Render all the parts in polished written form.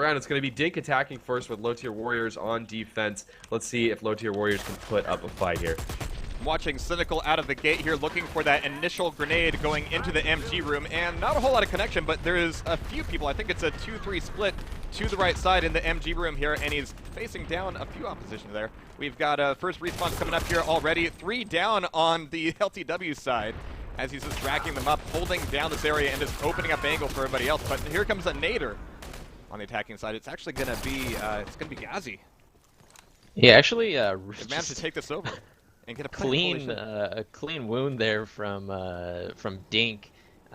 around. It's going to be DiNK attacking first with low-tier warriors on defense. Let's see if low-tier warriors can put up a fight here. Watching Cynical out of the gate here, looking for that initial grenade going into the MG room, and not a whole lot of connection, but there is a few people. I think it's a 2-3 split to the right side in the MG room here, and he's facing down a few opposition there. We've got first respawn coming up here already. 3 down on the LTW side as he's just dragging them up, holding down this area and just opening up angles for everybody else. But here comes a nader on the attacking side. It's actually going to be Gazi. Yeah, actually, They've managed to take this over. And get a clean wound there from DiNK.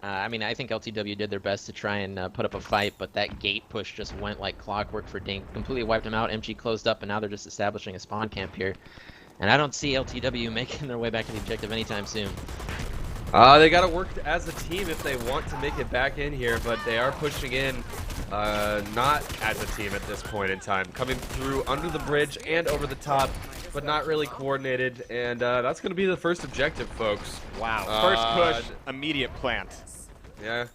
I mean, I think LTW did their best to try and put up a fight, but that gate push just went like clockwork for DiNK. Completely wiped him out. MG closed up, and now they're just establishing a spawn camp here. And I don't see LTW making their way back to the objective anytime soon. They got to work as a team if they want to make it back in here, but they are pushing in not as a team at this point in time. Coming through under the bridge and over the top, but not really coordinated, and that's going to be the first objective, folks. Wow. First push, immediate plant. Yeah.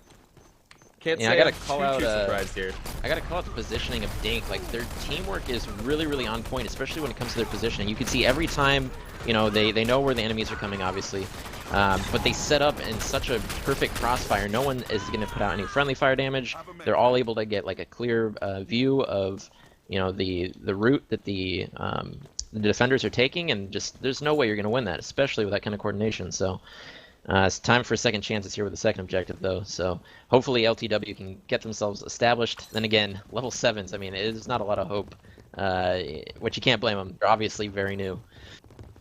Can't Yeah, say I gotta I'm call too out surprised here. I gotta call out the positioning of DiNK. Like, their teamwork is really, really on point, especially when it comes to their positioning. You can see every time, you know, they know where the enemies are coming, obviously, but they set up in such a perfect crossfire. No one is going to put out any friendly fire damage. They're all able to get like a clear view of, you know, the route that the defenders are taking, and just there's no way you're going to win that, especially with that kind of coordination. So. It's time for second chances here with the second objective, though. So hopefully LTW can get themselves established. Then again, level 7s, I mean, it is not a lot of hope, which you can't blame them. They're obviously very new.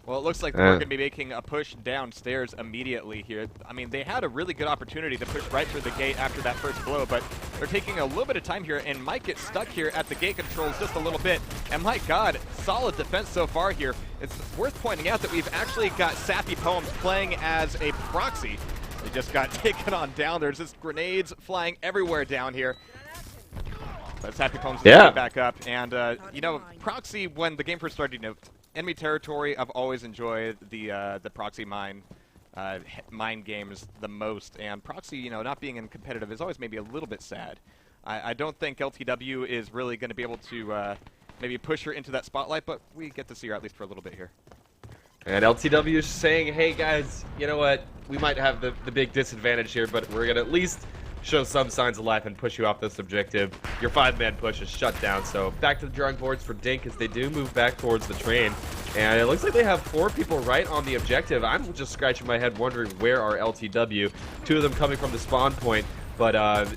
Well, it looks like we're going to be making a push downstairs immediately here. I mean, they had a really good opportunity to push right through the gate after that first blow, but they're taking a little bit of time here and might get stuck here at the gate controls just a little bit. And my God, solid defense so far here. It's worth pointing out that we've actually got Sappy Poems playing as a proxy. They just got taken on down. There's just grenades flying everywhere down here. But Sappy Poems is getting back up. And, you know, proxy, when the game first started, you know, enemy territory, I've always enjoyed the proxy mine games the most, and proxy, you know, not being in competitive is always maybe a little bit sad. I don't think LTW is really going to be able to maybe push her into that spotlight, but we get to see her at least for a little bit here. And LTW is saying, hey guys, you know what, we might have the big disadvantage here, but we're going to at least show some signs of life and push you off this objective. Your 5-man push is shut down, so back to the drawing boards for DiNK as they do move back towards the train. And it looks like they have 4 people right on the objective. I'm just scratching my head wondering where are LTW. 2 of them coming from the spawn point. But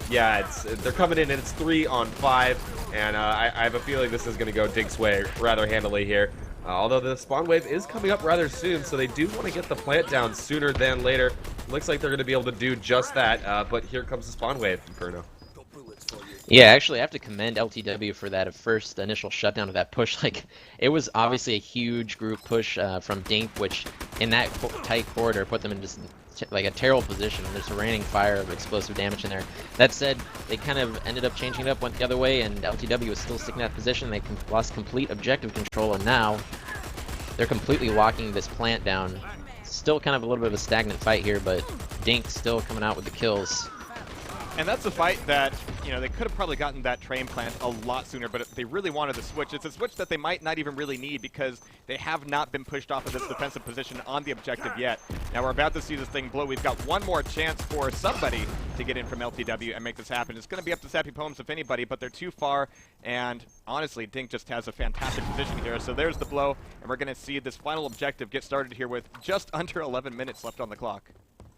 yeah, they're coming in and it's 3 on 5. And I have a feeling this is going to go DiNK's way rather handily here. Although the spawn wave is coming up rather soon, so they do want to get the plant down sooner than later. Looks like they're going to be able to do just that, but here comes the spawn wave, Inferno. Yeah, actually, I have to commend LTW for that first initial shutdown of that push. Like, it was obviously a huge group push from DiNK, which in that tight corridor put them in just like a terrible position. There's a raining fire of explosive damage in there. That said, they kind of ended up changing it up, went the other way, and LTW was still sticking in that position. They lost complete objective control, and now they're completely locking this plant down. Still kind of a little bit of a stagnant fight here, but DiNK still coming out with the kills. And that's a fight that, you know, they could have probably gotten that train plant a lot sooner, but they really wanted the switch. It's a switch that they might not even really need because they have not been pushed off of this defensive position on the objective yet. Now we're about to see this thing blow. We've got one more chance for somebody to get in from LTW and make this happen. It's going to be up to Sappy Poems if anybody, but they're too far. And honestly, DiNK just has a fantastic position here. So there's the blow, and we're going to see this final objective get started here with just under 11 minutes left on the clock.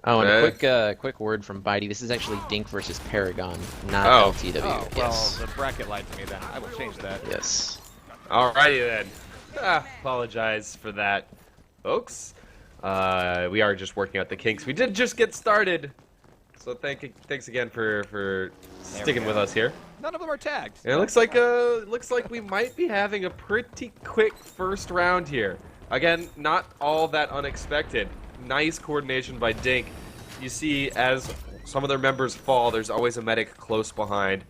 Oh, and a quick word from Bitey. This is actually DiNK versus Paragon, not LTW. Oh, yes. Well, the bracket lied to me then. I will change that. Yes. Alrighty then. Apologize for that, folks. We are just working out the kinks. We did just get started, so thanks again for sticking with us here. None of them are tagged. And it looks like we might be having a pretty quick first round here. Again, not all that unexpected. Nice coordination by DiNK. You see, as some of their members fall, there's always a medic close behind,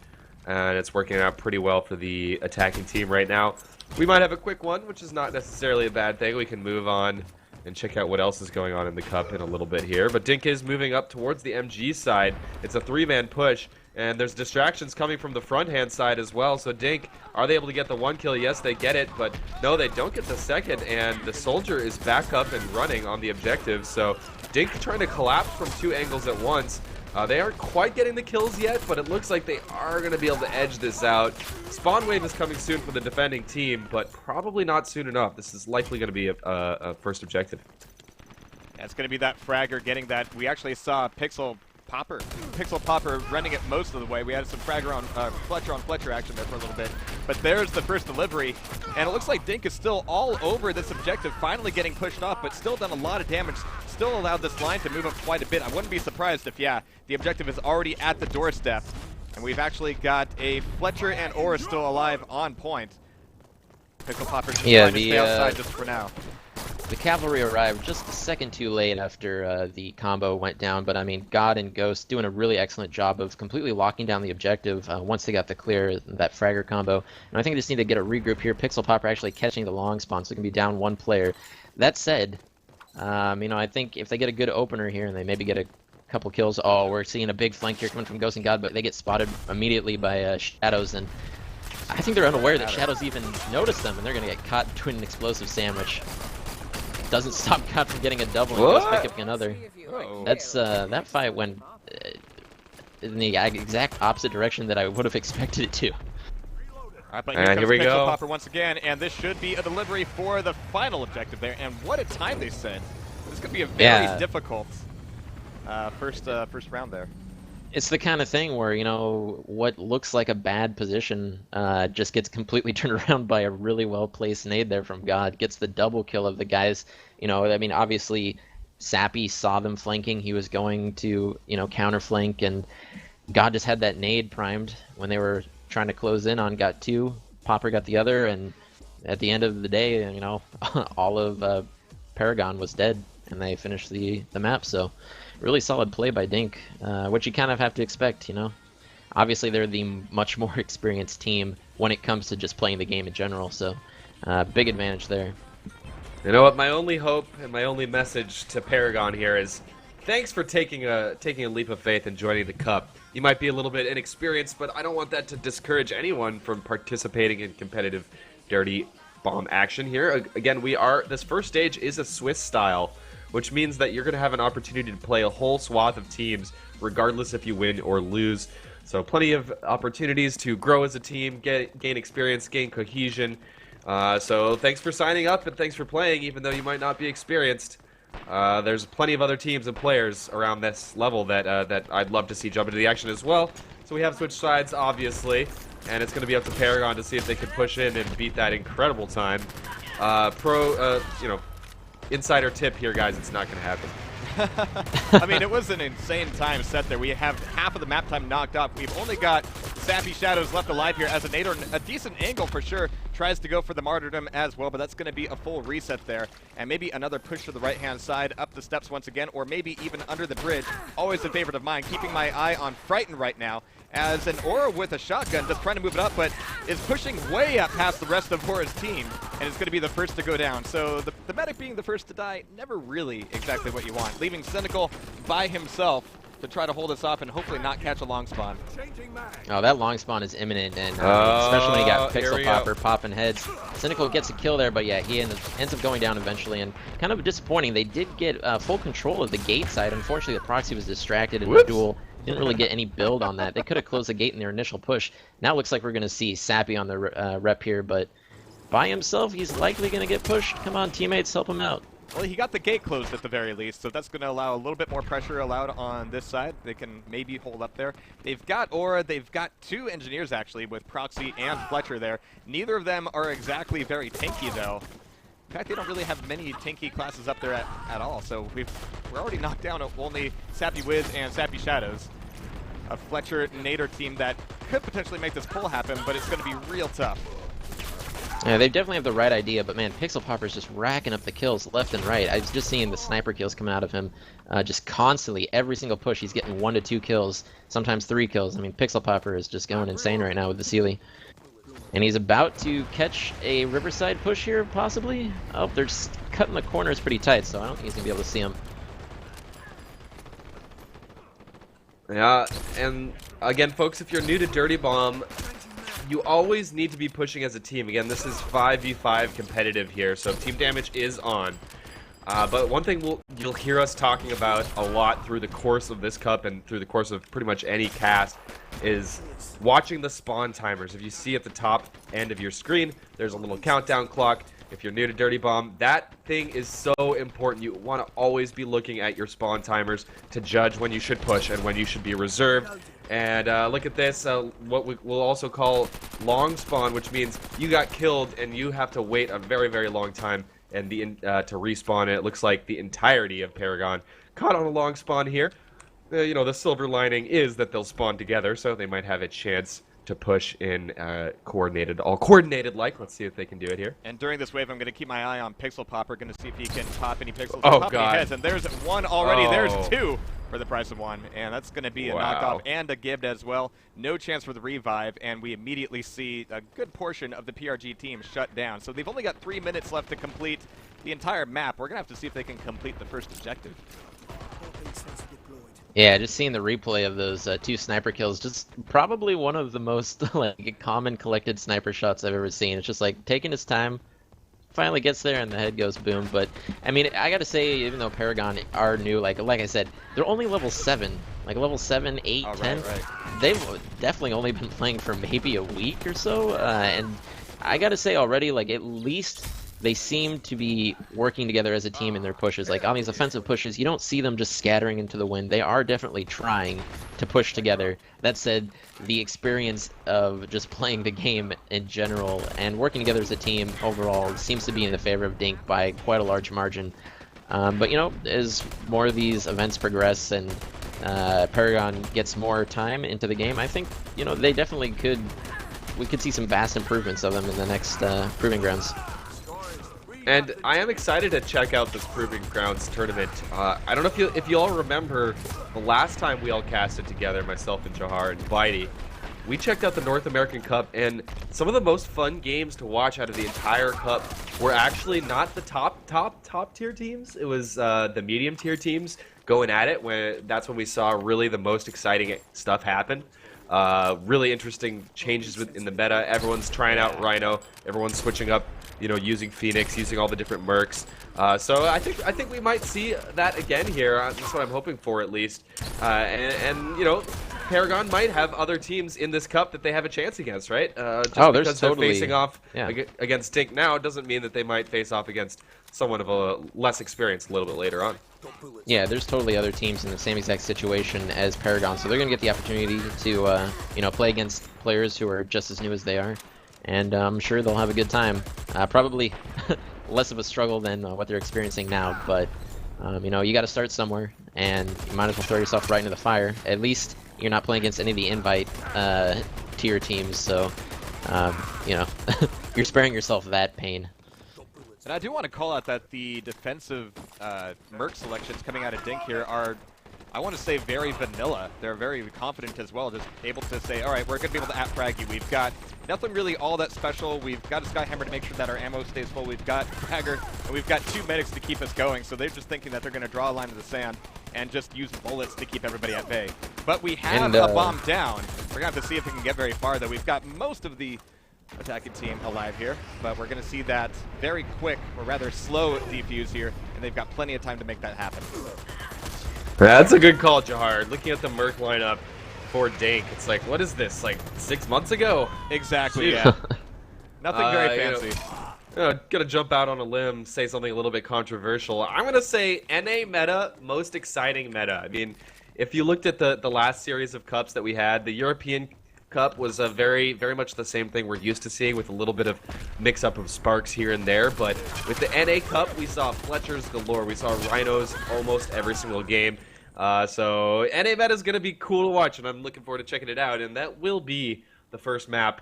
and it's working out pretty well for the attacking team right now. We might have a quick one, which is not necessarily a bad thing. We can move on and check out what else is going on in the cup in a little bit here. But DiNK is moving up towards the MG side. It's a 3-man push, And there's distractions coming from the front-hand side as well. So DiNK, are they able to get the 1 kill? Yes, they get it, but no, they don't get the second. And the soldier is back up and running on the objective. So DiNK trying to collapse from 2 angles at once. They aren't quite getting the kills yet, but it looks like they are going to be able to edge this out. Spawn wave is coming soon for the defending team, but probably not soon enough. This is likely going to be a first objective. Yeah, it's going to be that fragger getting that. We actually saw Pixel Popper running it most of the way. We had some fragger on Fletcher action there for a little bit. But there's the first delivery, and it looks like DiNK is still all over this objective, finally getting pushed off, but still done a lot of damage, still allowed this line to move up quite a bit. I wouldn't be surprised if, yeah, the objective is already at the doorstep, and we've actually got a Fletcher and Aura still alive on point. Pixel Popper just trying to stay outside just for now. The cavalry arrived just a second too late after the combo went down, but I mean, God and Ghost doing a really excellent job of completely locking down the objective once they got the clear, that fragger combo. And I think they just need to get a regroup here. Pixel Popper actually catching the long spawn, so they can be down 1 player. That said, you know, I think if they get a good opener here and they maybe get a couple kills, oh, we're seeing a big flank here coming from Ghost and God, but they get spotted immediately by Shadows, and I think they're unaware that Shadows even noticed them, and they're going to get caught between an explosive sandwich. Doesn't stop God from getting a double and goes pick up another. That's that fight went in the exact opposite direction that I would have expected it to. Alright, but here we go. Popper once again, and this should be a delivery for the final objective there. And what a time they said. This could be a very difficult first round there. It's the kind of thing where, you know, what looks like a bad position just gets completely turned around by a really well-placed nade there from God. Gets the double kill of the guys. You know, I mean, obviously, Sappy saw them flanking. He was going to, you know, counter flank, and God just had that nade primed when they were trying to close in on. Got 2, Popper got the other, and at the end of the day, you know, all of Paragon was dead, and they finished the map, so... Really solid play by DiNK, which you kind of have to expect, you know. Obviously, they're the much more experienced team when it comes to just playing the game in general, so big advantage there. You know what? My only hope and my only message to Paragon here is thanks for taking a leap of faith and joining the Cup. You might be a little bit inexperienced, but I don't want that to discourage anyone from participating in competitive dirty bomb action here. Again, this first stage is a Swiss style, which means that you're going to have an opportunity to play a whole swath of teams, regardless if you win or lose. So plenty of opportunities to grow as a team, gain experience, gain cohesion. So thanks for signing up and thanks for playing, even though you might not be experienced. There's plenty of other teams and players around this level that I'd love to see jump into the action as well. So we have switched sides, obviously, and it's going to be up to Paragon to see if they can push in and beat that incredible time. You know, insider tip here, guys, it's not going to happen. I mean, it was an insane time set there. We have half of the map time knocked off. We've only got Sappy Shadows left alive here as a Nader, a decent angle for sure. Tries to go for the martyrdom as well, but that's going to be a full reset there. And maybe another push to the right-hand side, up the steps once again, or maybe even under the bridge. Always a favorite of mine, keeping my eye on Frighten right now. As an Aura with a shotgun just trying to move it up, but is pushing way up past the rest of Aura's team, and is going to be the first to go down. So the medic being the first to die, never really exactly what you want. Leaving Cynical by himself to try to hold us off and hopefully not catch a long spawn. Oh, that long spawn is imminent, and especially when you got Pixel Popper popping heads. Cynical gets a kill there, but yeah, he ends up going down eventually, and kind of disappointing. They did get full control of the gate side. Unfortunately, the proxy was distracted in the duel. Didn't really get any build on that. They could have closed the gate in their initial push. Now it looks like we're going to see Sappy on the rep here, but by himself, he's likely going to get pushed. Come on, teammates, help him out. Well, he got the gate closed at the very least, so that's going to allow a little bit more pressure allowed on this side. They can maybe hold up there. They've got Aura. They've got 2 engineers, actually, with Proxy and Fletcher there. Neither of them are exactly very tanky, though. In fact, they don't really have many tanky classes up there at all, so we're already knocked down only Sappy Wiz and Sappy Shadows. A Fletcher Nader team that could potentially make this pull happen, but it's going to be real tough. Yeah, they definitely have the right idea, but man, Pixel Popper's just racking up the kills left and right. I was just seeing the sniper kills coming out of him just constantly. Every single push, he's getting 1 to 2 kills, sometimes 3 kills. I mean, Pixel Popper is just going insane right now with the Sealy. And he's about to catch a Riverside push here, possibly. Oh, they're just cutting the corners pretty tight, so I don't think he's going to be able to see him. Yeah, and again, folks, if you're new to Dirty Bomb, you always need to be pushing as a team. Again, this is 5v5 competitive here, so team damage is on. But one thing you'll hear us talking about a lot through the course of this cup and through the course of pretty much any cast is watching the spawn timers. If you see at the top end of your screen, there's a little countdown clock. If you're new to Dirty Bomb, that thing is so important. You want to always be looking at your spawn timers to judge when you should push and when you should be reserved. And look at this, what we'll also call long spawn, which means you got killed and you have to wait a very, very long time and to respawn. It looks like the entirety of Paragon caught on a long spawn here. You know, the silver lining is that they'll spawn together, so they might have a chance to push in coordinated like. Let's see if they can do it here. And during this wave, I'm going to keep my eye on Pixel Popper, going to see if he can pop any pixels. Oh, pop God. Any heads. And there's one already. Oh. There's two for the price of one. And that's going to be a knockoff and a gibbed as well. No chance for the revive. And we immediately see a good portion of the PRG team shut down. So they've only got 3 minutes left to complete the entire map. We're going to have to see if they can complete the first objective. Yeah, just seeing the replay of those 2 sniper kills, just probably one of the most like common collected sniper shots I've ever seen. It's just like taking his time, finally gets there, and the head goes boom. But I mean, I gotta say, even though Paragon are new, like I said, they're only level 7, like level 7, 8, 10. Right. They've definitely only been playing for maybe a week or so, and I gotta say already, like at least they seem to be working together as a team in their pushes. Like on these offensive pushes, you don't see them just scattering into the wind. They are definitely trying to push together. That said, the experience of just playing the game in general and working together as a team overall seems to be in the favor of DiNK by quite a large margin. But you know, as more of these events progress and Paragon gets more time into the game, I think, you know, they definitely we could see some vast improvements of them in the next Proving Grounds. And I am excited to check out this Proving Grounds tournament. I don't know if you all remember the last time we all casted together, myself and Jahar and Bitey. We checked out the North American Cup, and some of the most fun games to watch out of the entire cup were actually not the top tier teams. It was the medium tier teams going at it. That's when we saw really the most exciting stuff happen. Really interesting changes in the meta. Everyone's trying out Rhino. Everyone's switching up, you know, using Phoenix, using all the different mercs. So I think we might see that again here. That's what I'm hoping for, at least. And you know, Paragon might have other teams in this cup that they have a chance against, right? Just because they're facing off against DiNK now doesn't mean that they might face off against someone of a less experience a little bit later on. Yeah, there's totally other teams in the same exact situation as Paragon, so they're going to get the opportunity to, you know, play against players who are just as new as they are, and I'm sure they'll have a good time. Probably less of a struggle than what they're experiencing now, but, you know, you got to start somewhere, and you might as well throw yourself right into the fire. At least you're not playing against any of the invite tier teams, so, you know, you're sparing yourself that pain. And I do want to call out that the defensive merc selections coming out of DiNK here are, I want to say, very vanilla. They're very confident as well, just able to say, all right, we're going to be able to at-frag you. We've got nothing really all that special. We've got a Skyhammer to make sure that our ammo stays full. We've got Dagger, and we've got 2 medics to keep us going. So they're just thinking that they're going to draw a line in the sand and just use bullets to keep everybody at bay. But we have a bomb down. We're going to have to see if we can get very far, though. We've got most of the attacking team alive here, but we're going to see that very quick, or rather slow defuse here, and they've got plenty of time to make that happen. That's a good call, Jahar. Looking at the merc lineup for DiNK, it's like, what is this, like 6 months ago? Exactly, yeah. Nothing very fancy. Gonna jump out on a limb, say something a little bit controversial. I'm gonna say NA meta, most exciting meta. I mean, if you looked at the last series of cups that we had, the European Cup was a very much the same thing we're used to seeing, with a little bit of mix-up of sparks here and there. But with the NA Cup, we saw Fletchers galore. We saw Rhinos almost every single game. So NA meta is going to be cool to watch, and I'm looking forward to checking it out. And that will be the first map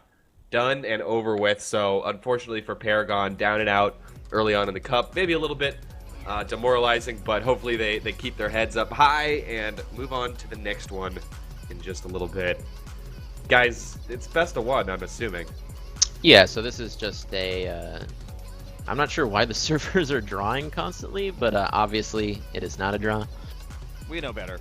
done and over with. So unfortunately for Paragon, down and out early on in the Cup. Maybe a little bit demoralizing, but hopefully they keep their heads up high and move on to the next one in just a little bit. Guys, it's best of 1, I'm assuming. Yeah, so this is just a... I'm not sure why the servers are drawing constantly, but obviously it is not a draw. We know better.